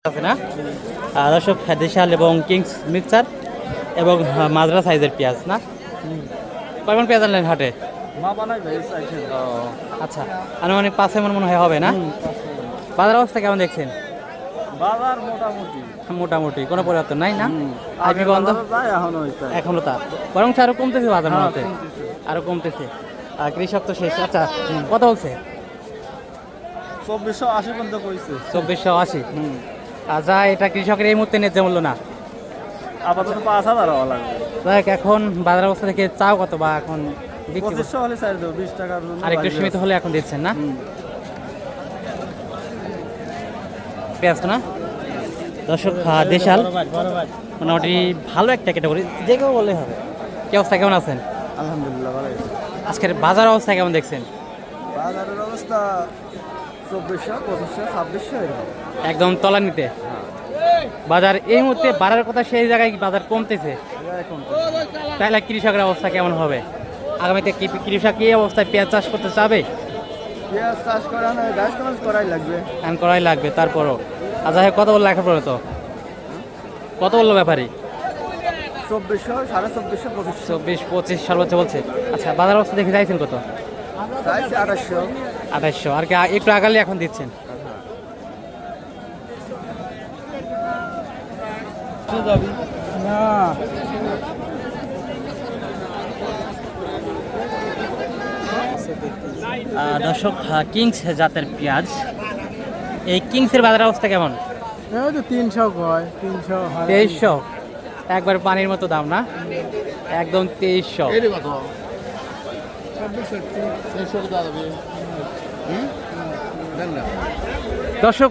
আছে না দর্শক দেশাল এবং কিংস মিক্সার এবং মাজরা সাইজের পেঁয়াজ না কয়মন পেঁয়াজ আনলেন হাটে? ও আচ্ছা, আনুমানিক 5 মন মনে হয় হবে না? বাজার অবস্থা কেমন দেখছেন? বাজার মোটামুটি মোটামুটি কোনো পরিবর্তন নাই না? আইপি বন্ধ এখনো তা বরং আরো কমতেছে বাজার মধ্যে, আরো কমতেছে। কৃষক তো শেষ। আচ্ছা কত বলছে? 2480 পর্যন্ত কইছে। 2480। আচ্ছা, এটা কৃষকের এই মুহূর্তে ন্যায্য মূল্য না, আপাতত 5000 হওয়া লাগবে। দেখ এখন বাজার অবস্থা থেকে চাও কত বা এখন 2500 হলে ছাড় দেব, 20 টাকার জন্য আর একটু সীমিত হলে এখন দিচ্ছেন না? পেঁয়াজ না দর্শক দেশাল মোটামুটি ভালো একটা ক্যাটাগরি, যে কেউ বললেই হবে। কি অবস্থা, কেমন আছেন? আলহামদুলিল্লাহ ভালো আছে। আজকের বাজার অবস্থা কেমন দেখছেন? বাজারের অবস্থা 2400 2500 2600 এরকম। একদম তলানিতে বাজার এই মুহূর্তে বাড়ার কথা, সেই জায়গায় বাজার কমতেছে। তাহলে কৃষকের অবস্থা কেমন হবে আগামীতে? কি কৃষক এই অবস্থায় পেঁয়াজ চাষ করতে চাবে? পেঁয়াজ চাষ করা না, গাছ চাষ করাই লাগবে। এখন করাই লাগবে তারপরও। আচ্ছা কত বললো এখন পর্যন্ত? কত বললো ব্যাপারী? 2400 2450 2500 24-25 সর্বোচ্চ বলছে। আচ্ছা বাজার অবস্থা দেখে চাইছেন কত? চাইছে 2800। 2800 আর কি একটু আগালে এখন দিচ্ছেন। দর্শক কিংস জাতের পেঁয়াজ, এই কিংসের বাজার অবস্থা কেমন? 300 কয় 300 2300, একবার পানির মতো দাম না? একদম 2300। দর্শক